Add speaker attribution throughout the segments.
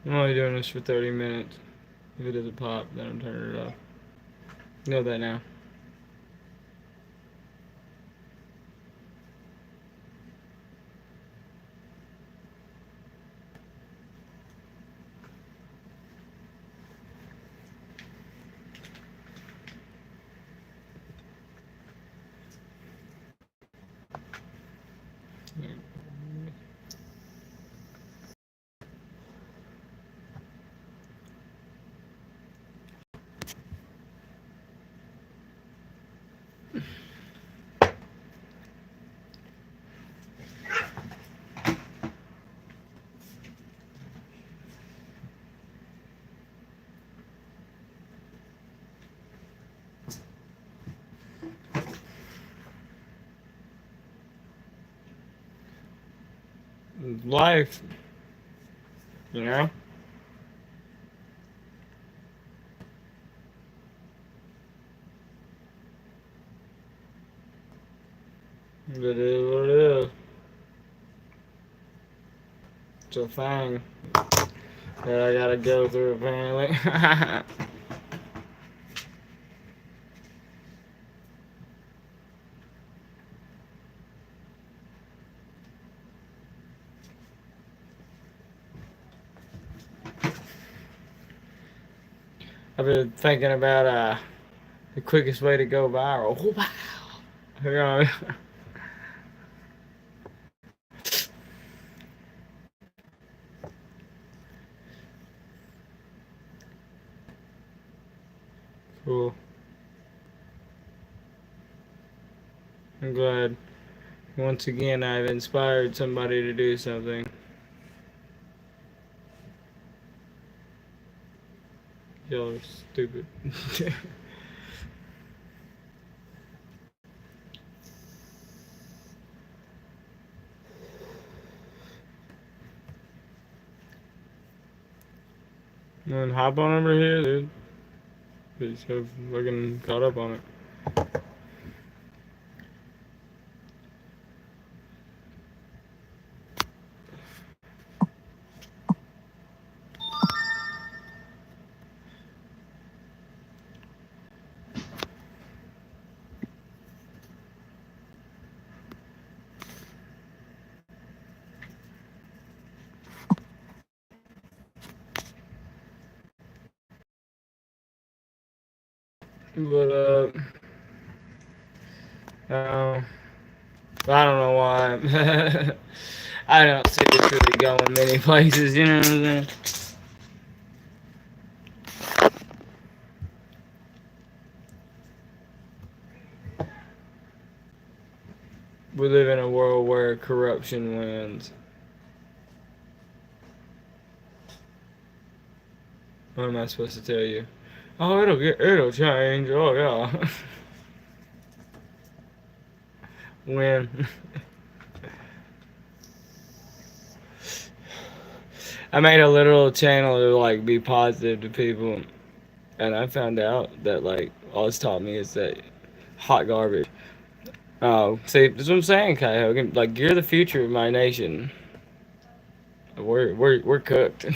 Speaker 1: I'm only doing this for 30 minutes. If it doesn't pop, then I'm turning it off. You know that now. Life, you know? It is what it is. It's a thing that I gotta go through, apparently. I've been thinking about the quickest way to go viral. Oh, wow. You know, cool. I'm glad. Once again, I've inspired somebody to do something. Y'all are stupid. And hop on over here, dude. Just have fucking caught up on it. But uh, I don't know why. I don't see this really going many places. You know what I'm saying? We live in a world where corruption wins. What am I supposed to tell you? Oh, it'll change. Oh yeah. When I made a little channel to like be positive to people, and I found out that like all it's taught me is that hot garbage. Oh, see, that's what I'm saying, Kai Hogan. Like you're the future of my nation. We're cooked.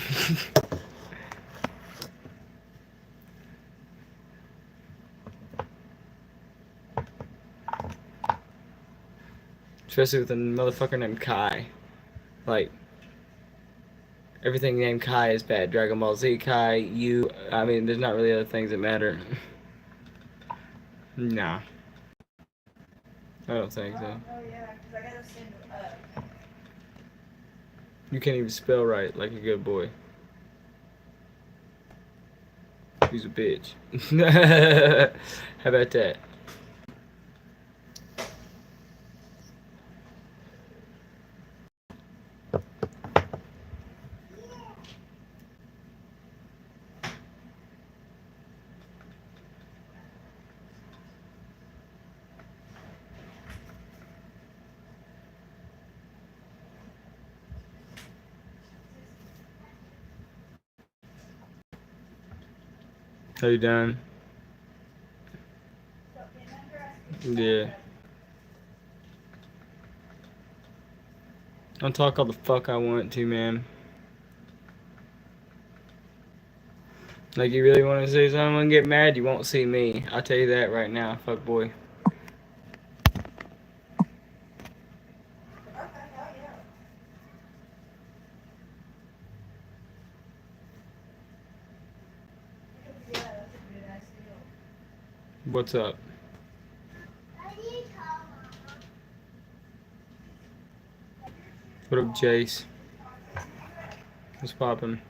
Speaker 1: Especially with a motherfucker named Kai. Like everything named Kai is bad. Dragon Ball Z Kai, you. I mean, there's not really other things that matter. Nah, I don't think so. You can't even spell right like a good boy. He's a bitch. How about that? How you done? Yeah. I'll talk all the fuck I want to, man. Like, you really want to see someone get mad? You won't see me. I'll tell you that right now, fuck boy. What's up? What up, Jace? What's poppin'?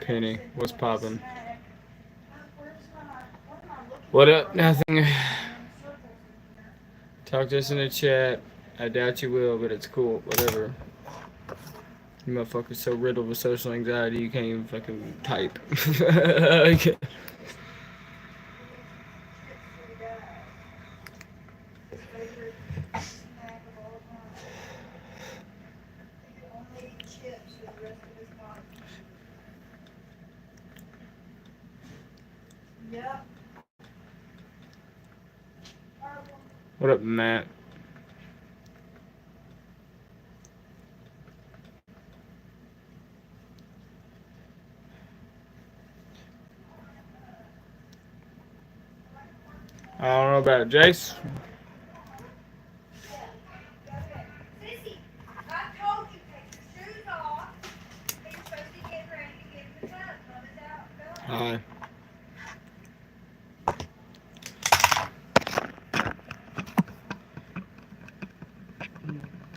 Speaker 1: Penny, what's poppin'? What up? Nothing. Talk to us in the chat. I doubt you will, but it's cool. Whatever. You motherfuckers so riddled with social anxiety you can't even fucking type. What up, Matt? I don't know about it. Jace? Hi.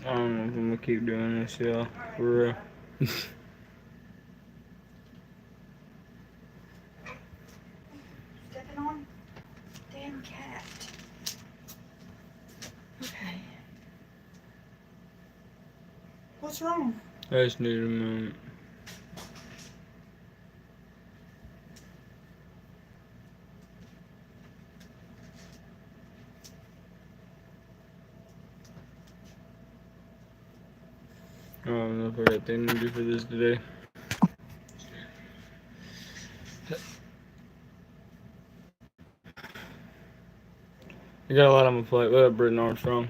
Speaker 1: I don't know if I'm gonna keep doing this, y'all. For real.
Speaker 2: Stepping on? Damn cat. Okay. What's wrong?
Speaker 1: I just need a moment. I don't know if I got anything to do for this today. I got a lot on my plate. What up, Britton Armstrong?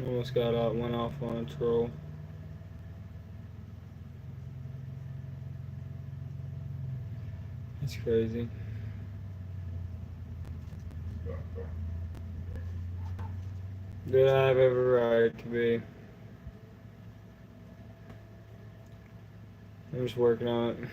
Speaker 1: Almost got out, went off on a troll. It's crazy. Did I have every right to be? I'm just working on it.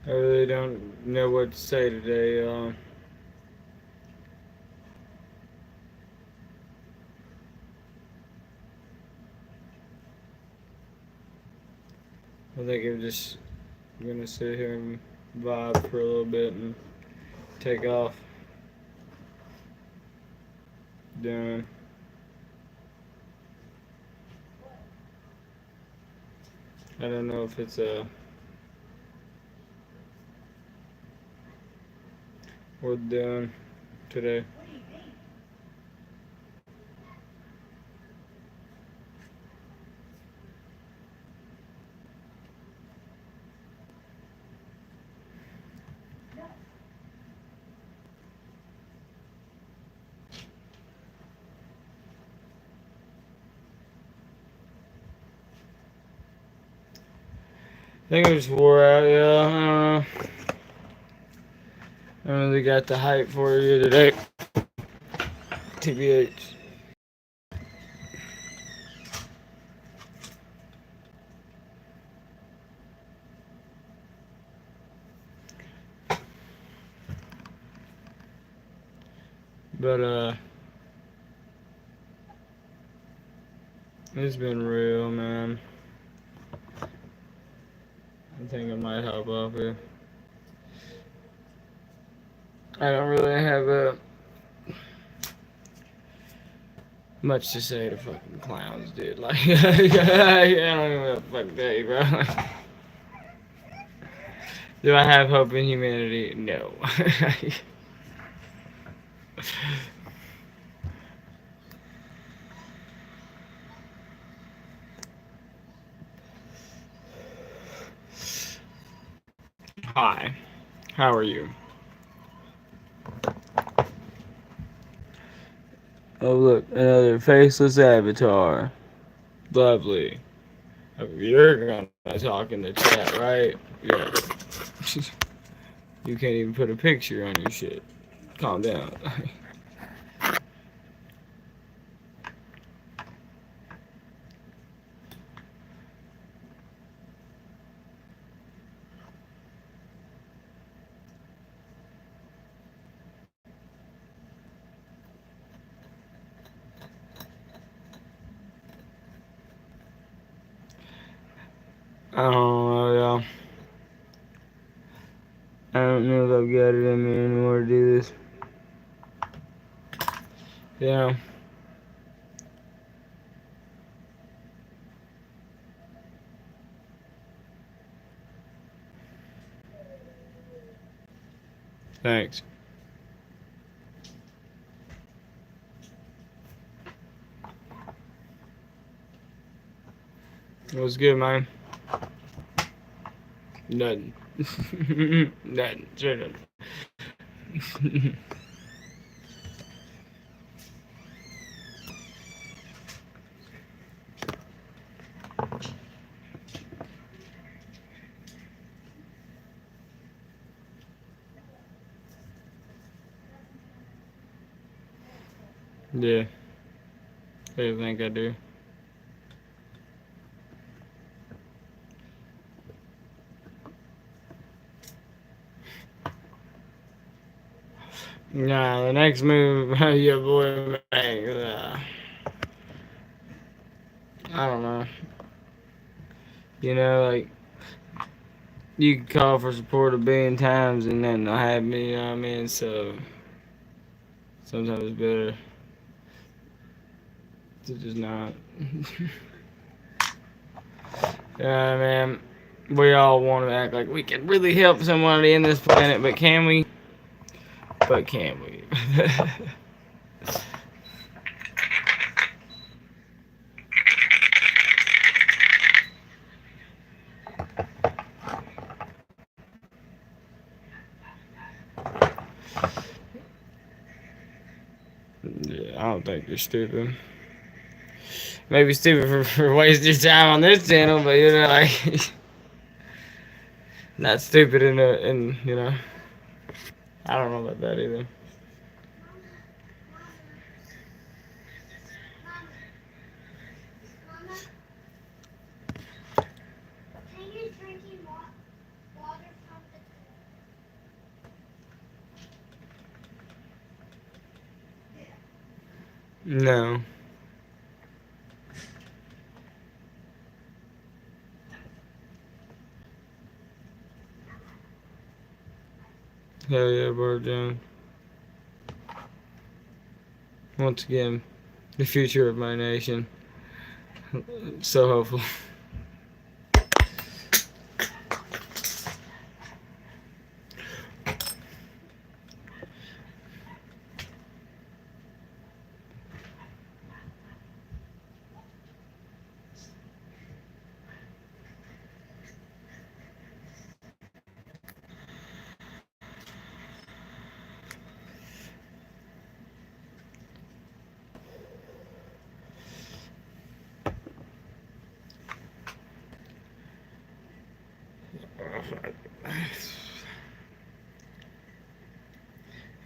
Speaker 1: I really don't know what to say today. I think I'm just gonna sit here and vibe for a little bit and take off. Doing. I don't know if it's worth doing today. I think I just wore out, yeah. I don't know. I don't really got the hype for you today. TBH. But it's been real, man. I think I might hop off here. I don't really have Much to say to fucking clowns, dude. Like, I don't even know what the fuck to tell you, bro. Do I have hope in humanity? No. Hi. How are you? Oh, look, another faceless avatar. Lovely. Oh, you're gonna talk in the chat, right? Yeah. You can't even put a picture on your shit. Calm down. I don't know, y'all. I don't know if I've got it in me anymore to do this. Yeah. Thanks. What's good, man? Nothing. Nothing. Sure nothing. Yeah. I think I do. Nah, the next move your boy makes, I don't know. You know, like, you can call for support a billion times and then they'll have me, you know what I mean? So, sometimes it's better to just not. Yeah, man. We all want to act like we can really help somebody in this planet, but can we? But can we? Yeah, I don't think you're stupid. Maybe stupid for wasting your time on this channel, but you know, like, not stupid in you know. I don't know about that either. No. Hell yeah, Bart Jones. Once again, the future of my nation. So hopeful.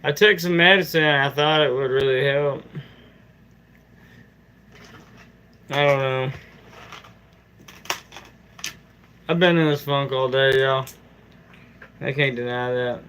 Speaker 1: I took some medicine. I thought it would really help. I don't know. I've been in this funk all day, y'all. I can't deny that.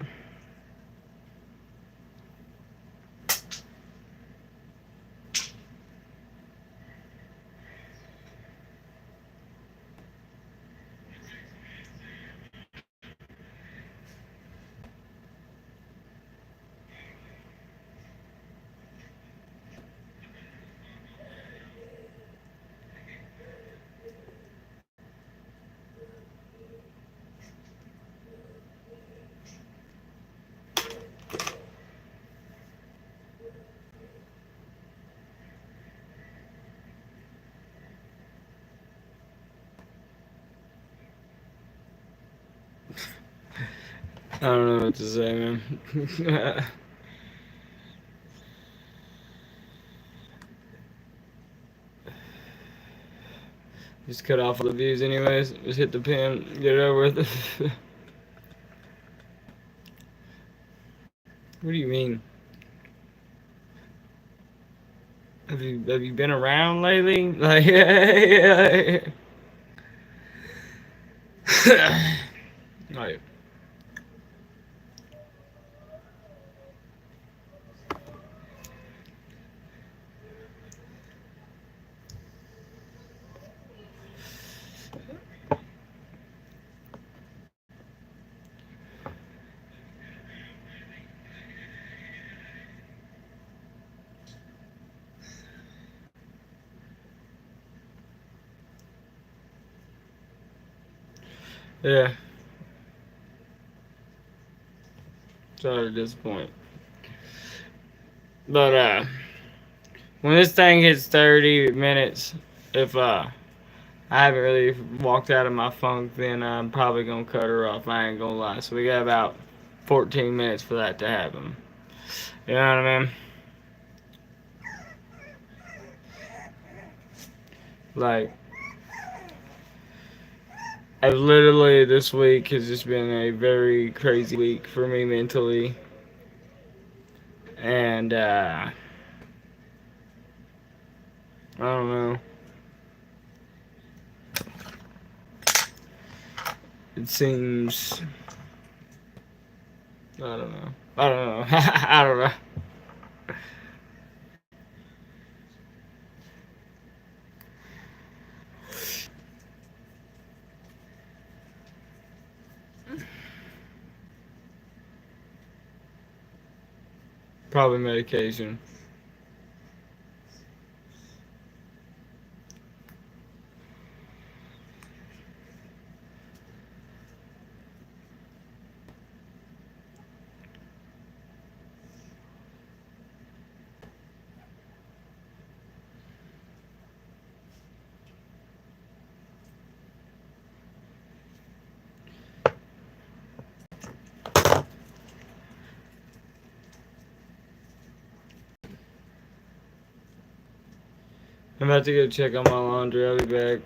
Speaker 1: I don't know what to say, man. Just cut off all the views, anyways. Just hit the pin, get it over with. What do you mean? Have you been around lately? Like, like, yeah. Sorry to disappoint. But when this thing hits 30 minutes, if I haven't really walked out of my funk, then I'm probably gonna cut her off. I ain't gonna lie. So we got about 14 minutes for that to happen. You know what I mean? Like, I've literally, this week has just been a very crazy week for me mentally. And I don't know. It seems, I don't know. I don't know. I don't know. Probably medication. I'm about to go check on my laundry. I'll be back.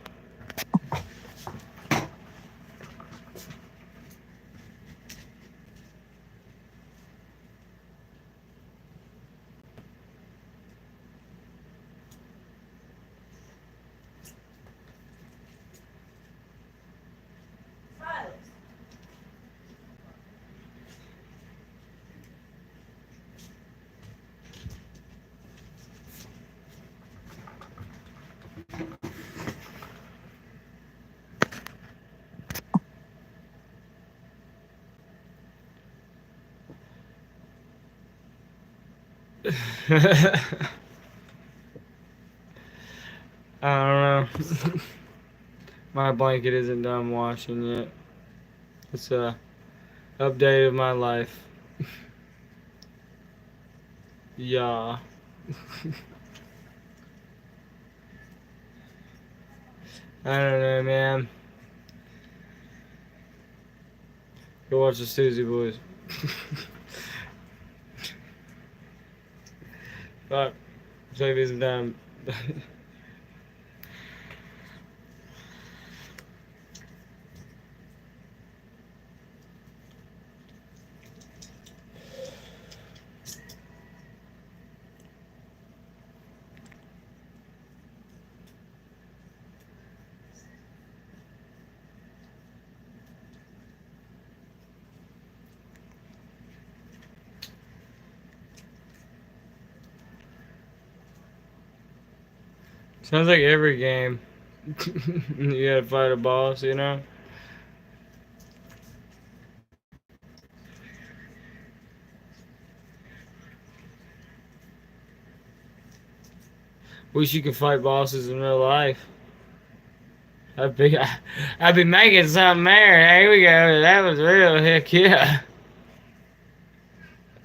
Speaker 1: I don't know. My blanket isn't done washing yet. It's a update of my life. Yeah. I don't know, man. Go watch the Susie Boys. Fuck. Save me some time. Sounds like every game. You gotta fight a boss, you know? Wish you could fight bosses in real life. I'd be, I'd be making something there. Here we go. That was real. Heck yeah.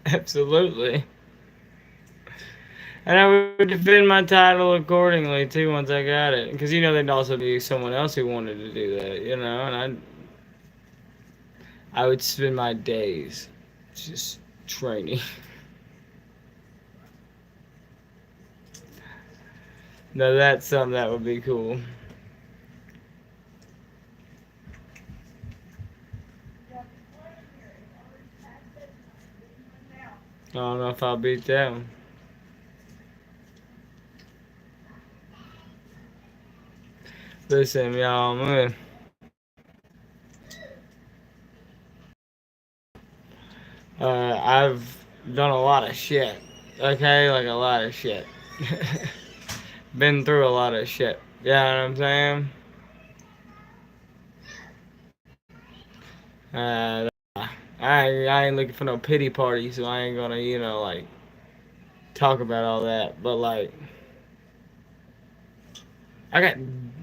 Speaker 1: Absolutely. And I would defend my title accordingly too once I got it, because you know there'd also be someone else who wanted to do that, you know, and I would spend my days just training. No, that's something that would be cool. I don't know if I'll beat that one. Listen, y'all, I've done a lot of shit. Okay, like a lot of shit. Been through a lot of shit. You know what I'm saying? Uh, I ain't looking for no pity party, so I ain't gonna, like talk about all that. But like, I got,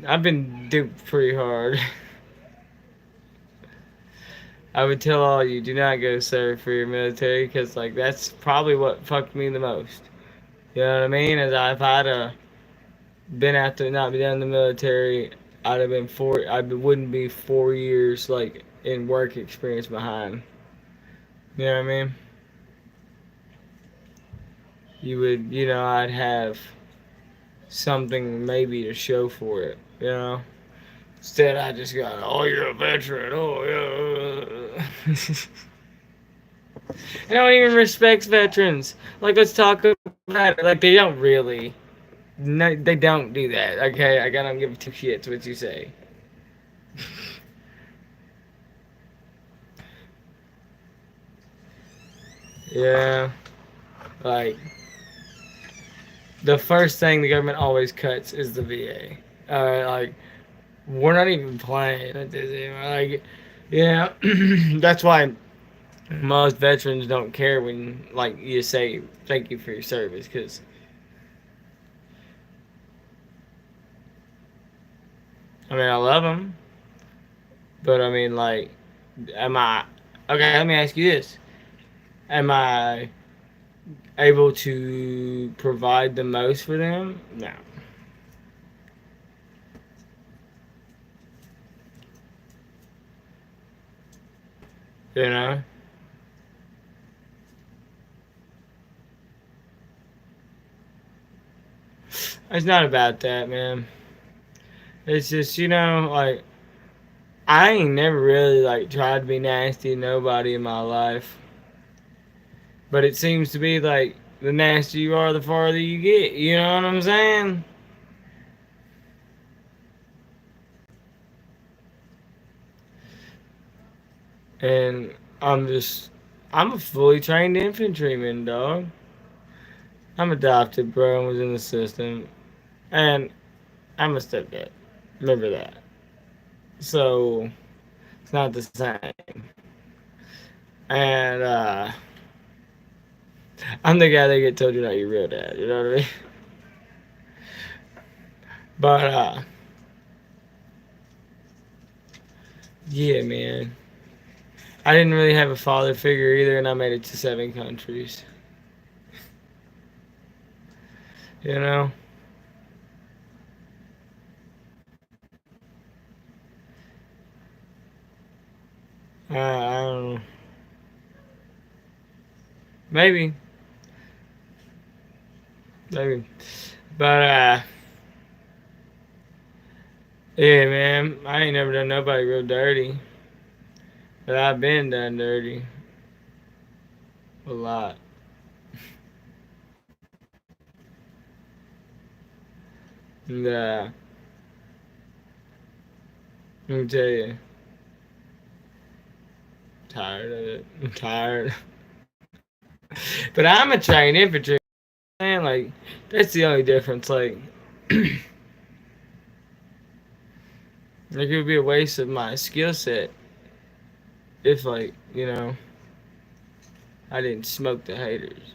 Speaker 1: I've been duped pretty hard. I would tell all you, do not go serve for your military, because like that's probably what fucked me the most. You know what I mean? Is if I'd been after not been in the military, I'd have been wouldn't be 4 years like in work experience behind. You know what I mean? You would, I'd have something maybe to show for it. Instead, I just got, oh, you're a veteran. Oh, yeah. I don't even respect veterans. Like, let's talk about it. Like, they don't really. No, they don't do that. Okay, I don't give two shits what you say. Yeah, like the first thing the government always cuts is the VA. Like we're not even playing at this anymore. Like, yeah, that's why most veterans don't care when like you say thank you for your service, because I mean I love them, but I mean like, am I okay? Let me ask you this: am I able to provide the most for them? No. You know, it's not about that, man. It's just, like I ain't never really like tried to be nasty to nobody in my life, but it seems to be like the nastier you are, the farther you get. You know what I'm saying? And I'm a fully trained infantryman, dog. I'm adopted, bro, and was in the system, and I'm a stepdad. Remember that. So it's not the same. And I'm the guy that get told you're not your real dad. You know what I mean? But yeah, man. I didn't really have a father figure either, and I made it to 7 countries. You know, I don't know. Maybe, maybe, but yeah, man. I ain't never done nobody real dirty, but I've been done dirty a lot. And let me tell you, tired of it. I'm tired. But I'm a trained infantry man. Like that's the only difference. Like, like it would be a waste of my skill set if, like, I didn't smoke the haters.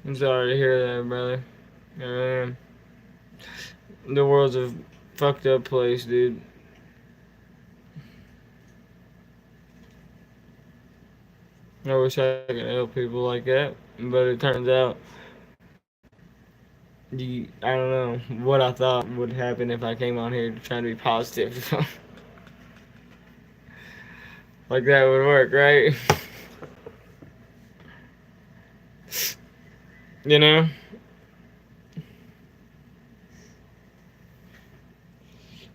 Speaker 1: I'm sorry to hear that, brother. Man, the world's a fucked up place, dude. I wish I could help people like that, but it turns out I don't know what I thought would happen if I came on here trying to be positive. Like that would work, right? You know?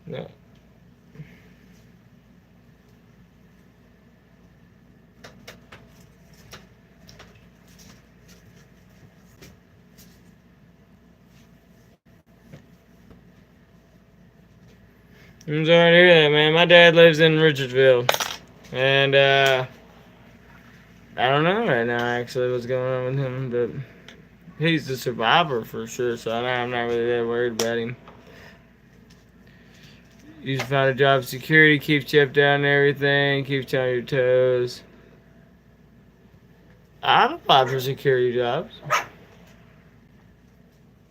Speaker 1: No. I'm sorry to hear that, man. My dad lives in Richardsville, and I don't know right now actually what's going on with him, but he's the survivor for sure. So I'm not really that worried about him. You just find a job security, keeps you up down and everything, keeps you on your toes. I've applied for security jobs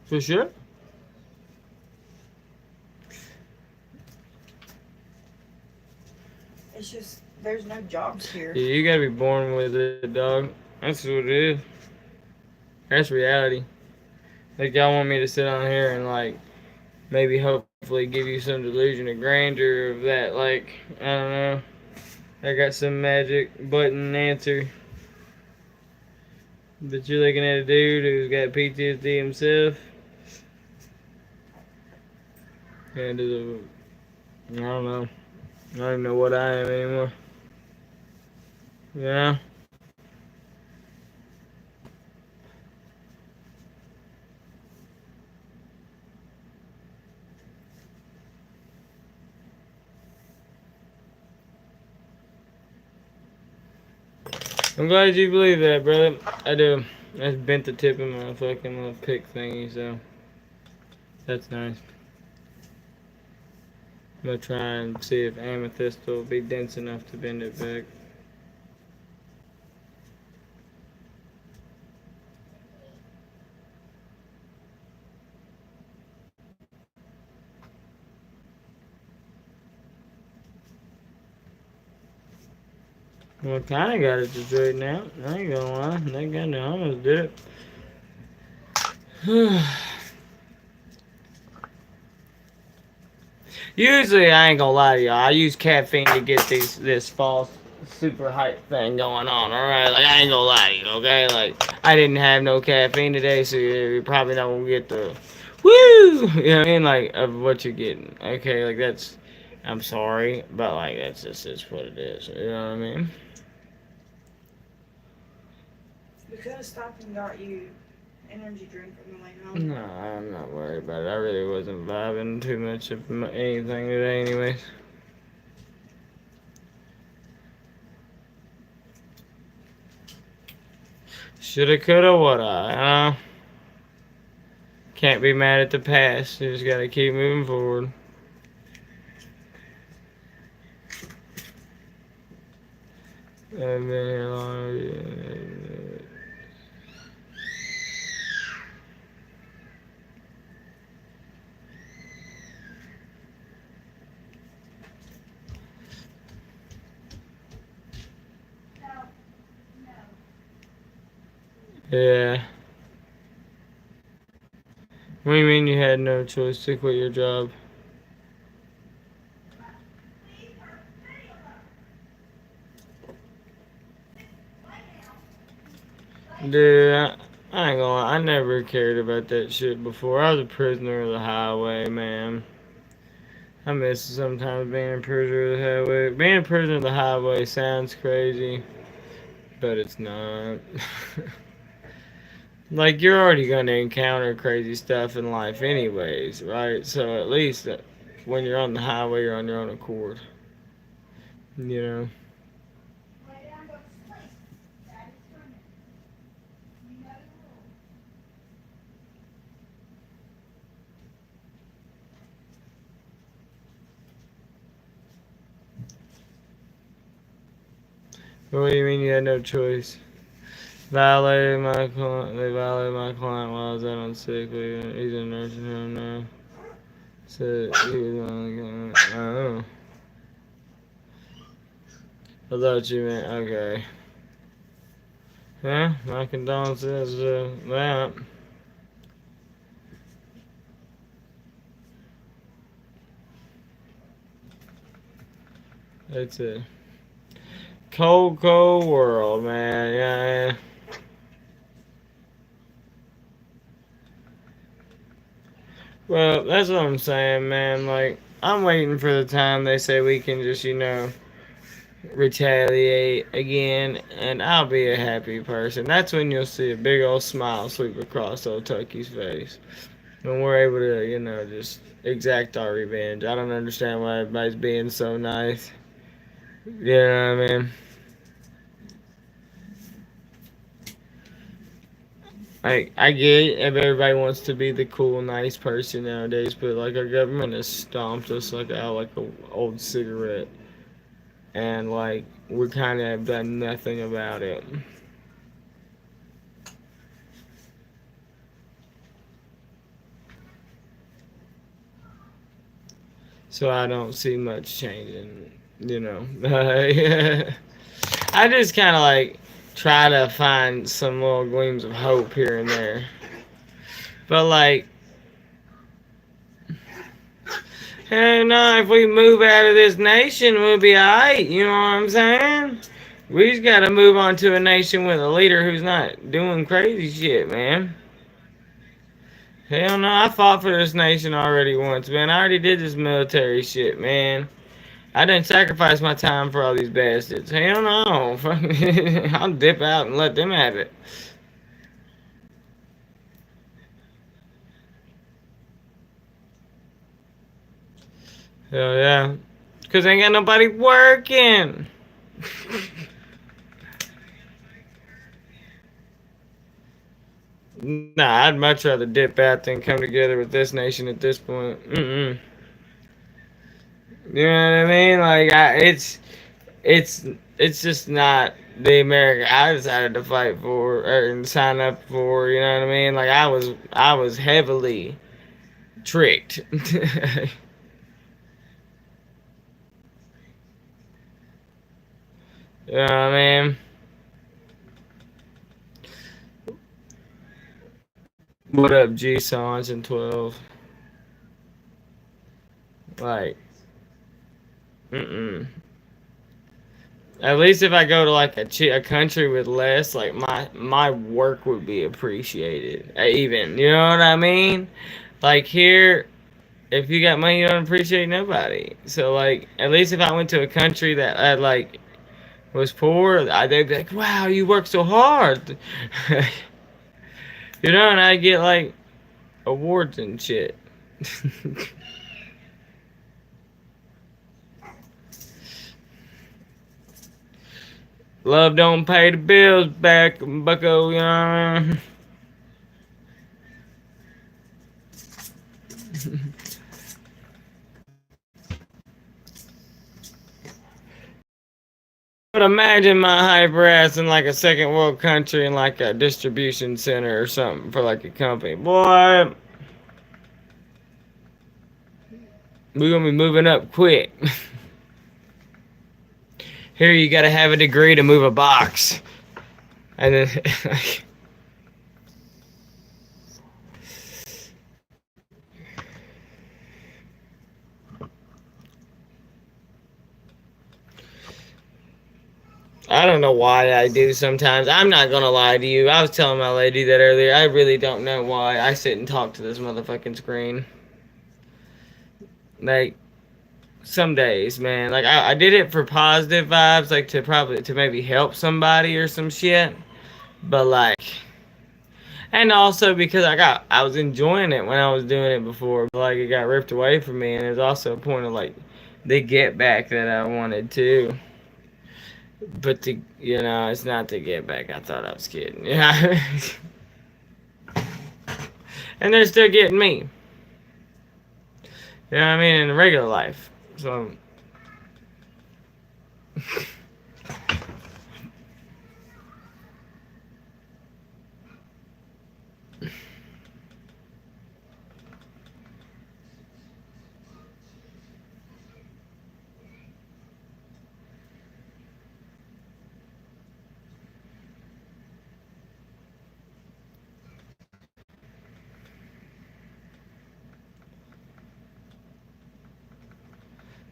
Speaker 1: for sure.
Speaker 2: It's just there's no jobs here.
Speaker 1: Yeah, you gotta be born with it, dog. That's what it is. That's reality. Like y'all want me to sit on here and like maybe hopefully give you some delusion of grandeur of that. Like I don't know. I got some magic button answer. But you're looking at a dude who's got PTSD himself. And I don't know. I don't even know what I am anymore. Yeah. I'm glad you believe that, brother. I do. I just bent the tip of my fucking little pick thingy, so that's nice. I'm gonna try and see if amethyst will be dense enough to bend it back. Well, I kinda got it to straighten out. I ain't gonna lie. That kinda almost did it. Usually, I ain't gonna lie to y'all. I use caffeine to get this false super hype thing going on. All right, like I ain't gonna lie to you. Okay, like I didn't have no caffeine today, so you're probably not gonna get the woo. You know what I mean? Like of what you're getting. Okay, like that's. I'm sorry, but like that's just is what it is. You know what I mean?
Speaker 2: We could have stopped and got you energy drink on the way home.
Speaker 1: No, I'm not worried about it. I really wasn't vibing too much of anything today, anyways. Shoulda, coulda, woulda, huh? Can't be mad at the past. You just gotta keep moving forward. I've been here long. Yeah. What do you mean you had no choice to quit your job? Dude, I ain't gonna lie. I never cared about that shit before. I was a prisoner of the highway, man. I miss sometimes being a prisoner of the highway. Being a prisoner of the highway sounds crazy, but it's not. Like, you're already gonna encounter crazy stuff in life, anyways, right? So at least when you're on the highway, you're on your own accord. You know? What do you mean you had no choice? They violated my client while I was out on sick leave. He's in a nursing home now. Said he was on the I thought you meant, okay. Yeah, my condolences that. It's a cold, cold world, man. Yeah. Well, that's what I'm saying, man. Like, I'm waiting for the time they say we can just, retaliate again, and I'll be a happy person. That's when you'll see a big old smile sweep across old Tucky's face. When we're able to, just exact our revenge. I don't understand why everybody's being so nice. You know what I mean? I get it if everybody wants to be the cool, nice person nowadays, but like our government has stomped us like out like a old cigarette, and like we kind of have done nothing about it. So I don't see much changing. You know, I just kind of like try to find some little gleams of hope here and there, but like hey, no, if we move out of this nation, we'll be alright. You know what I'm saying? We just gotta move on to a nation with a leader who's not doing crazy shit, man. Hell no, I fought for this nation already once, man. I already did this military shit, man. I didn't sacrifice my time for all these bastards. Hell no. I'll dip out and let them have it. Hell yeah. Because ain't got nobody working. Nah, I'd much rather dip out than come together with this nation at this point. Mm-mm. You know what I mean? Like, it's, it's just not the America I decided to fight for and sign up for. You know what I mean? Like, I was heavily tricked. You know what I mean? What up, G Songs and 12? Like, mm-mm. At least if I go to like a country with less, like my work would be appreciated. Even, you know what I mean? Like here, if you got money, you don't appreciate nobody. So like, at least if I went to a country that like was poor, they'd be like, "Wow, you work so hard," you know, and I get like awards and shit. Love don't pay the bills back, Bucko. You know what I mean? But imagine my hyper ass in like a second world country in like a distribution center or something for like a company. Boy, we gonna be moving up quick. Here you gotta have a degree to move a box. And then I don't know why I do sometimes. I'm not gonna lie to you. I was telling my lady that earlier. I really don't know why I sit and talk to this motherfucking screen. Like some days, man. Like I did it for positive vibes, like to maybe help somebody or some shit. But like, and also because I was enjoying it when I was doing it before, but like it got ripped away from me, and there's also a point of like the get back that I wanted too. But it's not the get back. I thought I was kidding. Yeah, and they're still getting me. You know what I mean in regular life. So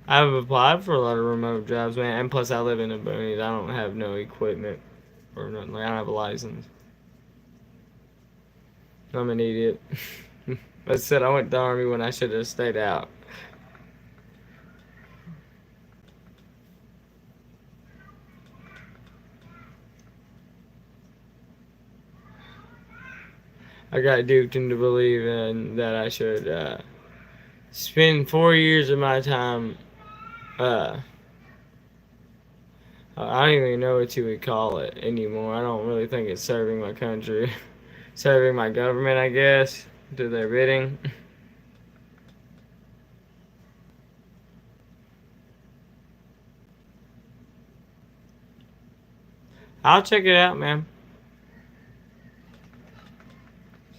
Speaker 1: I've applied for a lot of remote jobs, man, and plus I live in the boonies. I don't have no equipment or nothing. Like, I don't have a license. I'm an idiot. I said I went to the army when I should have stayed out. I got duped into believing that I should spend 4 years of my time. Uh, I don't even know what you would call it anymore. I don't really think it's serving my country, serving my government. I guess do their bidding. I'll check it out, man.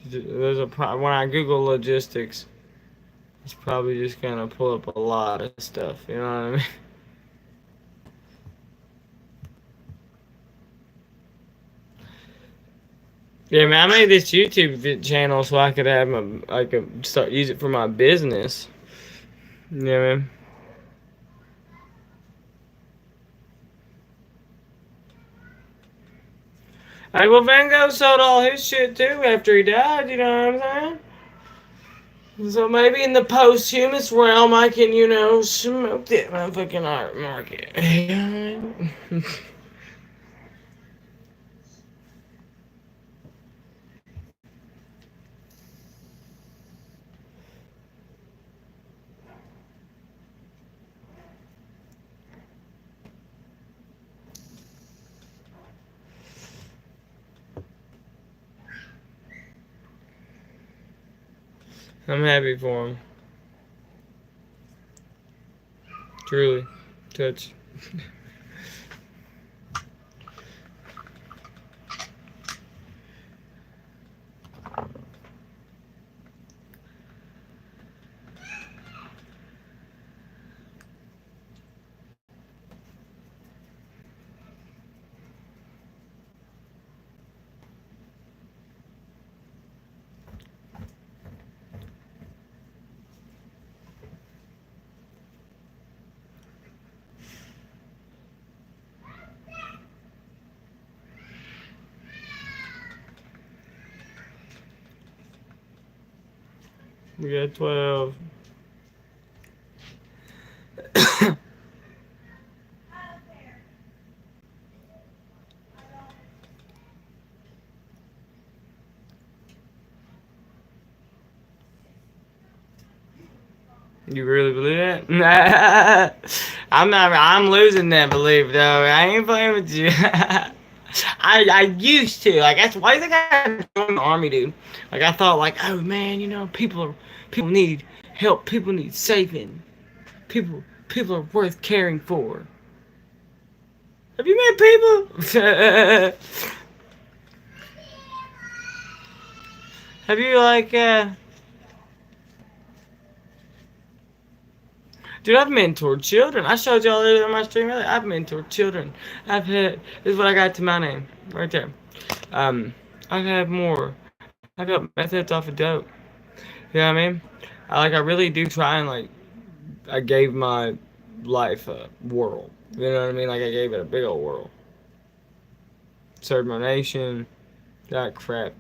Speaker 1: When I Google logistics, it's probably just gonna pull up a lot of stuff. You know what I mean? Yeah, man. I made this YouTube channel so I could have I could start use it for my business. Yeah, man. Hey, well, Van Gogh sold all his shit too after he died. You know what I'm saying? So maybe in the posthumous realm, I can, smoke that motherfucking art market. I'm happy for him. Truly. Touch. We got 12. You really believe that? I'm losing that belief though. I ain't playing with you. I used to. Like, that's why I think I joined the army, dude. Like, I thought, like, oh man, people need help. People need saving. People are worth caring for. Have you met people? Have you like Dude, I've mentored children. I showed y'all earlier on my stream earlier. I've mentored children. This is what I got to my name. Right there. Um, I've had more. I've got methods off of dope. You know what I mean? I really do try and I gave my life a whirl. You know what I mean? Like I gave it a big old whirl. Served my nation. That crap.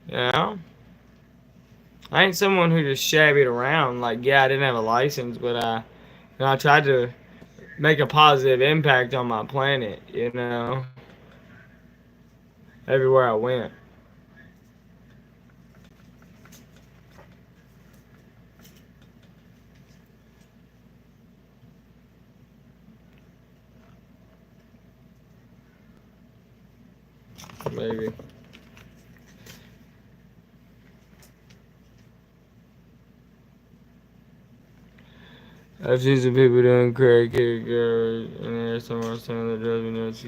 Speaker 1: Yeah. I ain't someone who just shabbied around. Like, yeah, I didn't have a license, but I tried to make a positive impact on my planet. Everywhere I went. Maybe. I've seen some people doing crack girls, and there's someone saying that drives me nuts.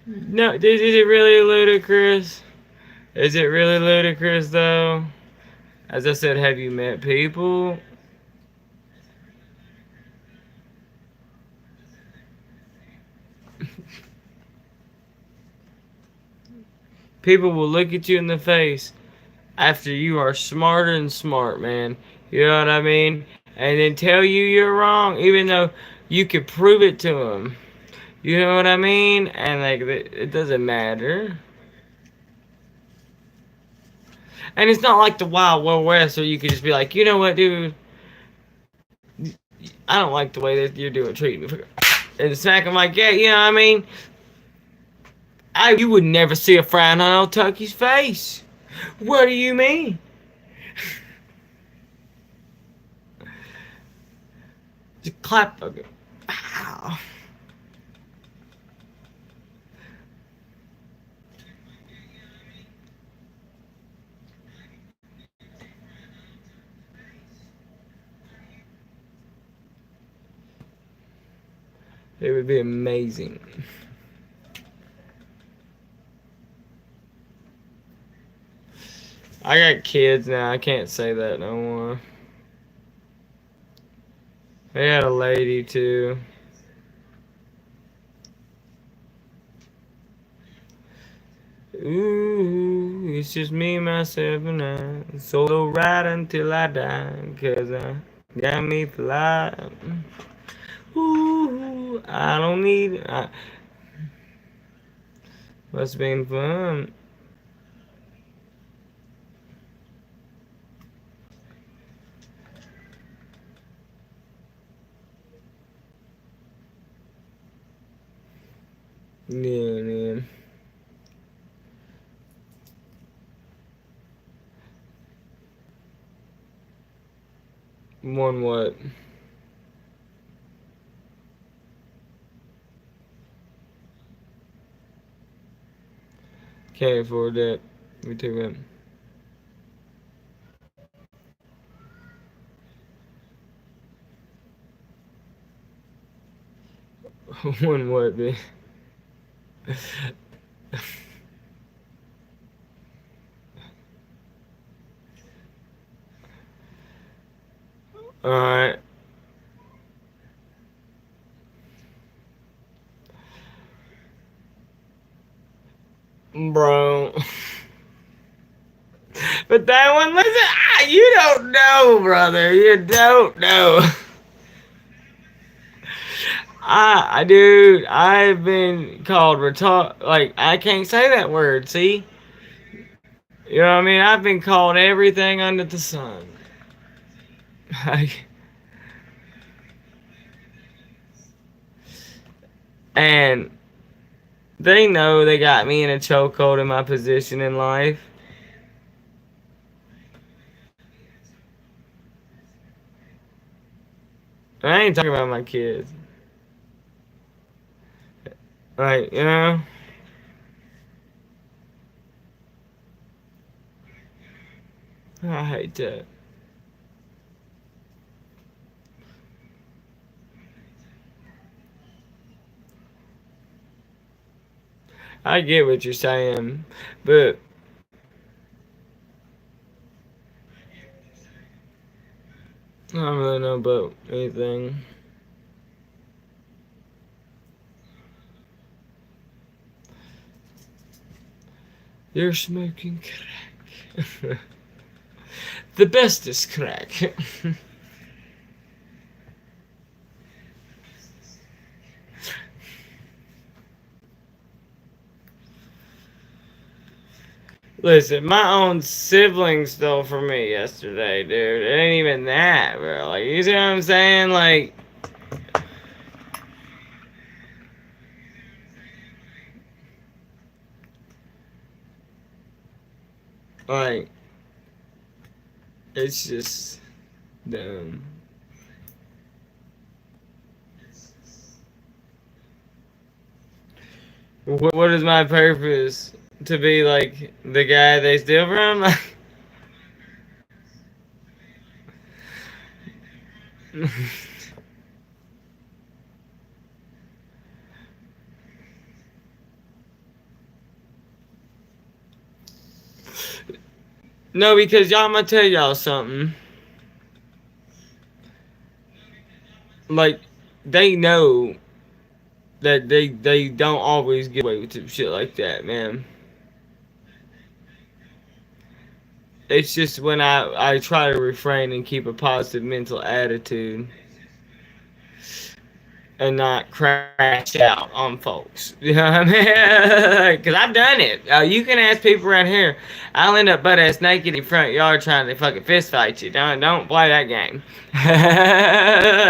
Speaker 1: No, is it really ludicrous? Is it really ludicrous though? As I said, have you met people? People will look at you in the face after you are smarter than smart, man. You know what I mean? And then tell you you're wrong, even though you could prove it to them. You know what I mean? And like it doesn't matter. And it's not like the Wild West where you could just be like, you know what, dude, I don't like the way that you're doing treating me, and smack him like, yeah, you know what I mean? You would never see a frown on old Tucky's face. What do you mean? Just clap. Okay. Ow. It would be amazing. I got kids now. I can't say that no more. They had a lady too. Ooh, it's just me, myself, and I. Solo ride until I die. Cause I got me fly. Ooh, I don't need. Must been fun. Yeah, man. One what? Can't afford that. We took that. One what, man? Alright, bro. But that one, listen, you don't know, brother. You don't know. Dude, I've been called retard. Like, I can't say that word, see? You know what I mean? I've been called everything under the sun. And they know they got me in a chokehold in my position in life. I ain't talking about my kids. Like, you know? I hate that. I get what you're saying, but I don't really know about anything. You're smoking crack. The bestest crack. Listen, my own siblings stole from me yesterday, dude. It ain't even that, bro. Like, you see what I'm saying? Like, it's just dumb. What is my purpose? To be like the guy they steal from? No, because y'all, I'm gonna tell y'all something. Like, they know that they don't always get away with shit like that, man. It's just when I try to refrain and keep a positive mental attitude and not crash out on folks. You know what I mean? Because I've done it. You can ask people around here. I'll end up butt ass naked in your front yard trying to fucking fist fight you. Don't play that game.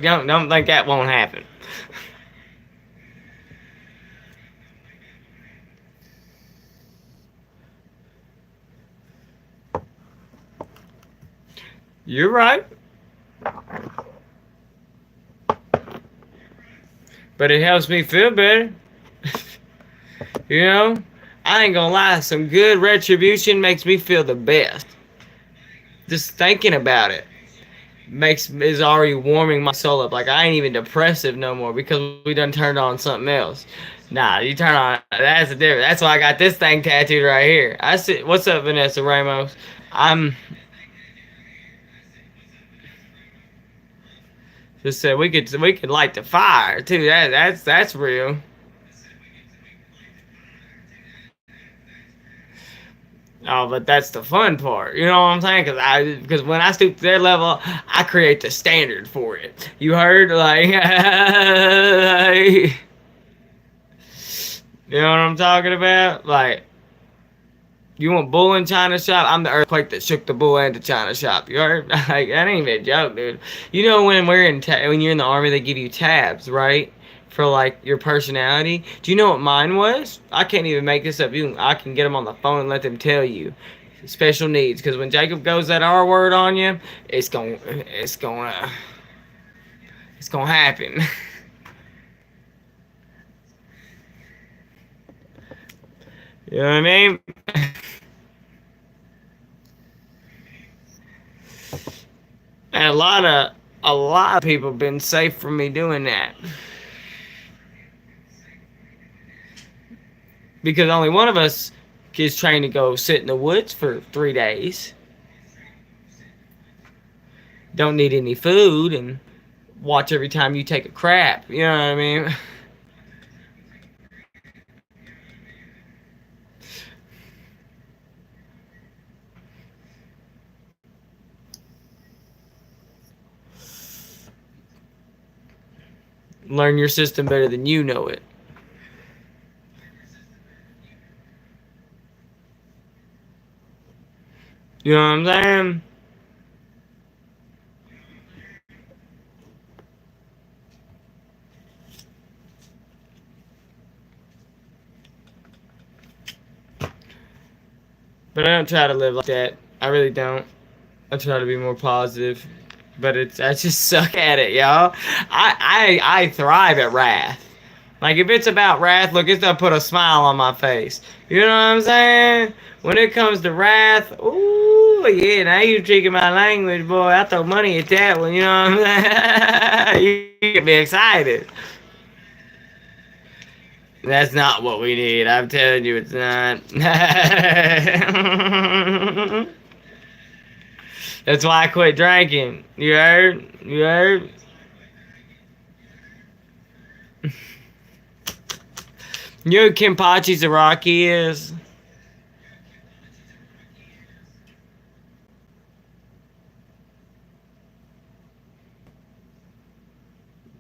Speaker 1: Don't think that won't happen. You're right. But it helps me feel better. You know? I ain't gonna lie, some good retribution makes me feel the best. Just thinking about it is already warming my soul up. Like I ain't even depressive no more because we done turned on something else. Nah, you turn on that's the difference. That's why I got this thing tattooed right here. I see. What's up, Vanessa Ramos? I'm just said we could light the fire too. That's real. Oh, but that's the fun part. You know what I'm saying? Because when I stoop to their level, I create the standard for it. You heard? Like, like, you know what I'm talking about? Like, you want bull in China shop? I'm the earthquake that shook the bull into China shop. You heard? Like, that ain't even a joke, dude. You know when you're in the army, they give you tabs, right? For like your personality. Do you know what mine was? I can't even make this up. I can get them on the phone and let them tell you. Special needs, because when Jacob goes that R word on you, it's gonna happen. You know what I mean? And a lot of people have been safe from me doing that. Because only one of us is trained to go sit in the woods for 3 days. Don't need any food and watch every time you take a crap. You know what I mean? Learn your system better than you know it. You know what I'm saying? But I don't try to live like that. I really don't. I try to be more positive. But I just suck at it, y'all. I thrive at wrath. Like if it's about wrath, look, it's gonna put a smile on my face. You know what I'm saying? When it comes to wrath, ooh yeah, now you speaking my language, boy. I throw money at that one, you know what I'm saying? You get me excited. That's not what we need. I'm telling you it's not. That's why I quit drinking. You heard? You heard? You know who Kenpachi Zaraki is?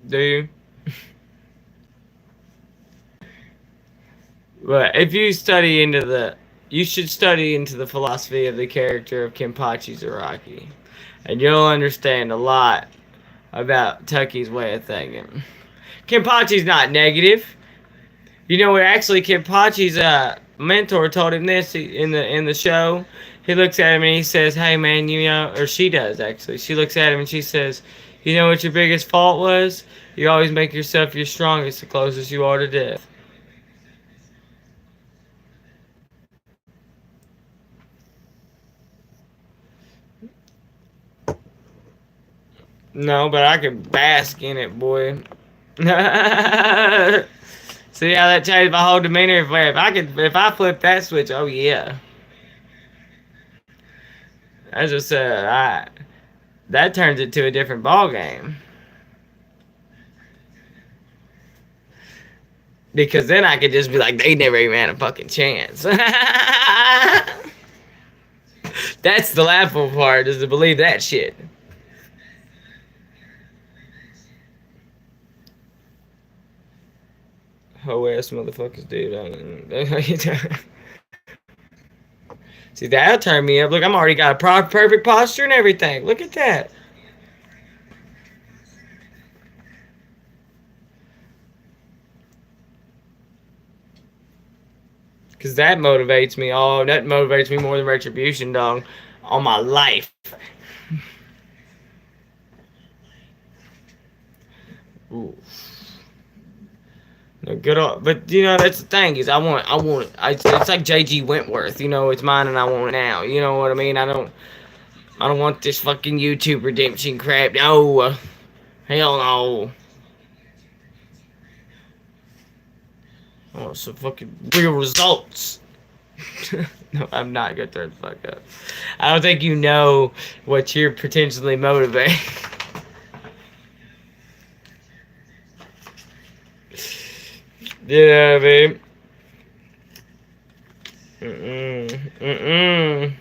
Speaker 1: Do you? But if you study into you should study into the philosophy of the character of Kenpachi Zaraki. And you'll understand a lot about Tucky's way of thinking. Kenpachi's not negative. You know what? Actually, Kenpachi's mentor told him this in the show. He looks at him and he says, "Hey, man, you know," or she does actually. She looks at him and she says, "You know what your biggest fault was? You always make yourself your strongest the closest you are to death." No, but I could bask in it, boy. See how that changed my whole demeanor? If I flip that switch, oh yeah. I just said, that turns it to a different ball game. Because then I could just be like, they never even had a fucking chance. That's the laughable part, is to believe that shit. Hoe ass motherfuckers, dude. See, that'll turn me up. Look, I'm already got a perfect posture and everything. Look at that. Because that motivates me. Oh, that motivates me more than retribution, dog. On my life. Ooh. No, good old, but that's the thing is it's like JG Wentworth, it's mine and I want it now. You know what I mean? I don't want this fucking YouTube redemption crap. No, hell no. I want some fucking real results. No, I'm not gonna turn the fuck up. I don't think you know what you're potentially motivating. Yeah, babe. Mm-mm. Mm-mm.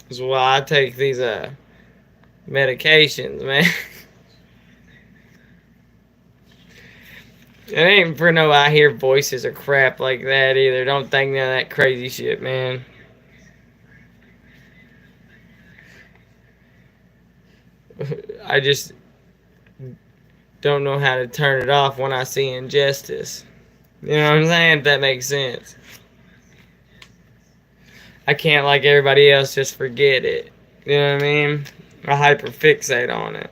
Speaker 1: That's why I take these medications, man. It ain't for no I hear voices or crap like that either. Don't think none of that crazy shit, man. I just don't know how to turn it off when I see injustice. You know what I'm saying? If that makes sense. I can't, like everybody else, just forget it. You know what I mean? I hyperfixate on it.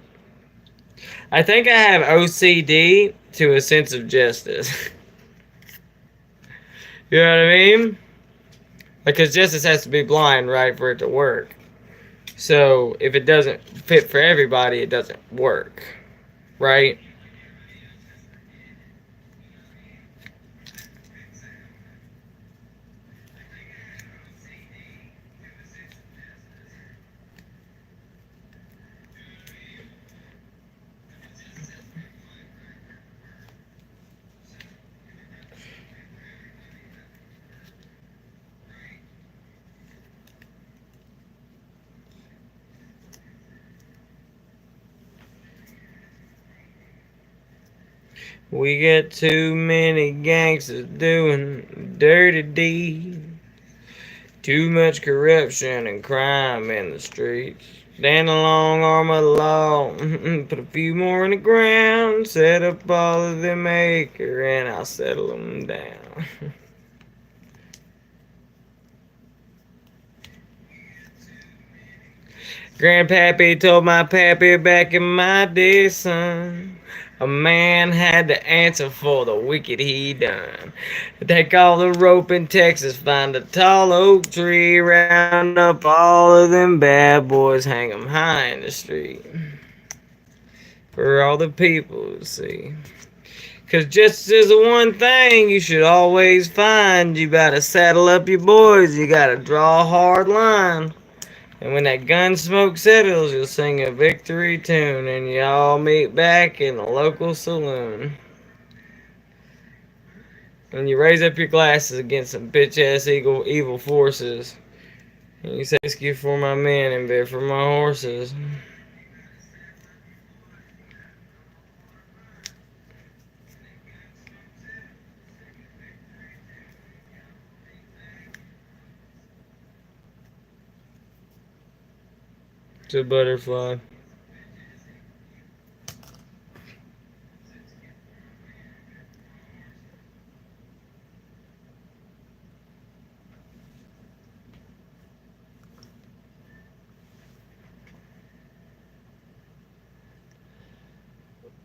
Speaker 1: I think I have OCD to a sense of justice. You know what I mean? Because justice has to be blind, right, for it to work. So if it doesn't fit for everybody, it doesn't work, right? We got too many gangsters doing dirty deeds. Too much corruption and crime in the streets. Stand a long arm of the law. Put a few more in the ground. Set up all of them acre and I'll settle them down. Grandpappy told my pappy back in my day, son. A man had to answer for the wicked he done. Take all the rope in Texas, find a tall oak tree, round up all of them bad boys, hang 'em high in the street for all the people to see. 'Cause justice is the one thing you should always find. You gotta saddle up your boys, you gotta draw a hard line. And when that gun smoke settles, you'll sing a victory tune and y'all meet back in the local saloon. And you raise up your glasses against some bitch ass evil forces. And you say, "Rescue for my men and bear for my horses." To butterfly.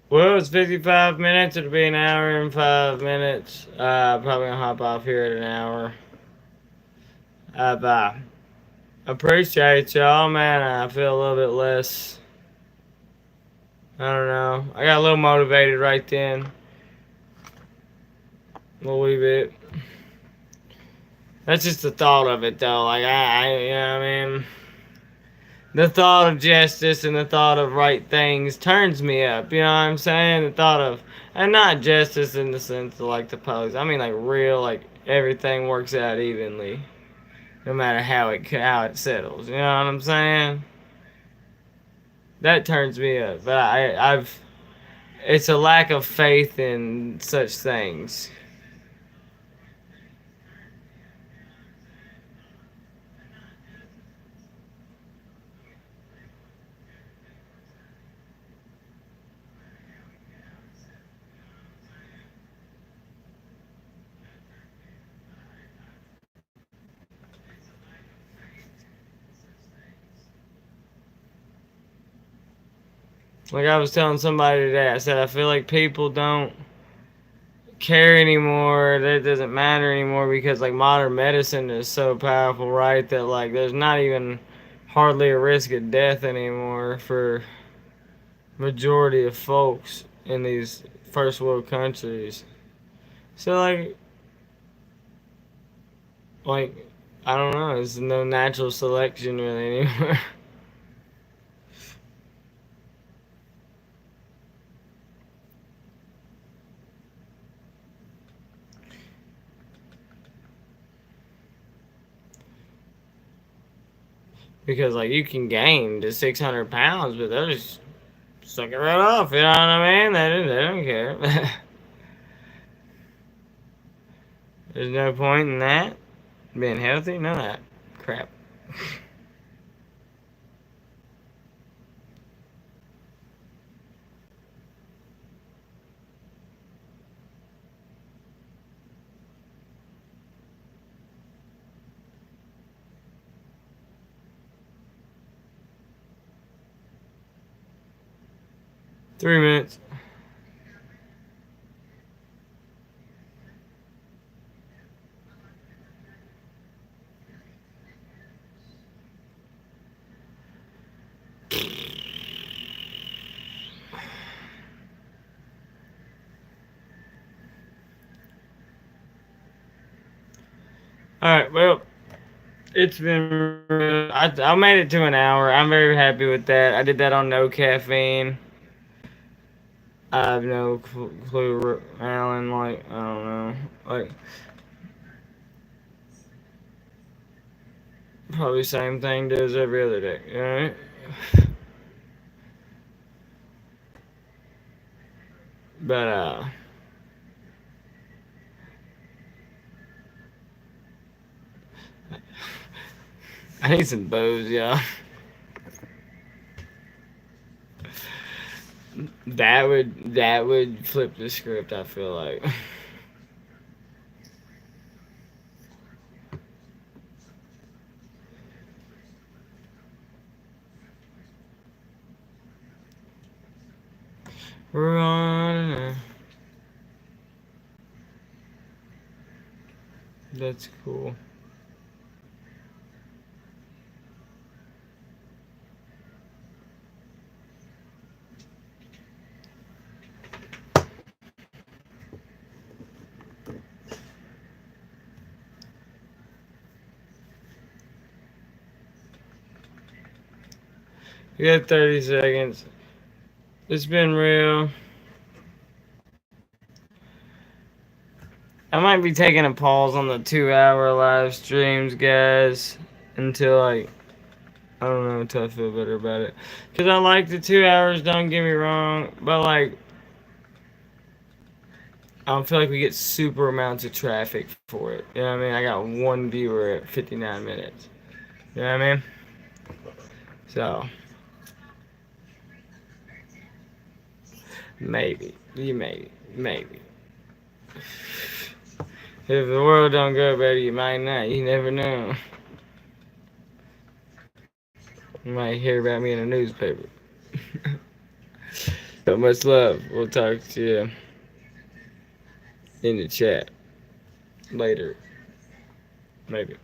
Speaker 1: Well, it's 55 minutes. It'll be an hour and 5 minutes. Probably gonna hop off here at an hour. Bye. Appreciate y'all, man. I feel a little bit less. I don't know. I got a little motivated right then. A wee bit. That's just the thought of it, though. Like, you know what I mean? the thought of justice and the thought of right things turns me up. You know what I'm saying? The thought of, and not justice in the sense of like the pose. I mean like real, like everything works out evenly, no matter how it settles. You know what I'm saying? That turns me up. But I've it's a lack of faith in such things. Like I was telling somebody today, I said I feel like people don't care anymore. That doesn't matter anymore because like modern medicine is so powerful, right? That like there's not even hardly a risk of death anymore for majority of folks in these first world countries. So like I don't know, there's no natural selection really anymore. Because like you can gain to 600 pounds, but they'll just suck it right off. You know what I mean? They don't care. There's no point in that. Being healthy, none of that crap. 3 minutes. All right. Well, it's been. I made it to an hour. I'm very happy with that. I did that on no caffeine. I have no clue, Alan. Like I don't know. Like probably same thing does every other day. You know? But I need some bows, yeah. That would flip the script. I feel like. Run. That's cool. You got 30 seconds. It's been real. I might be taking a pause on the 2 hour live streams, guys, until like I don't know until I feel better about it. Cause I like the 2 hours. Don't get me wrong, but like I don't feel like we get super amounts of traffic for it. You know what I mean? I got one viewer at 59 minutes. You know what I mean? So maybe. If the world don't go better, you might not. You never know. You might hear about me in a newspaper. So much love. We'll talk to you in the chat later. Maybe.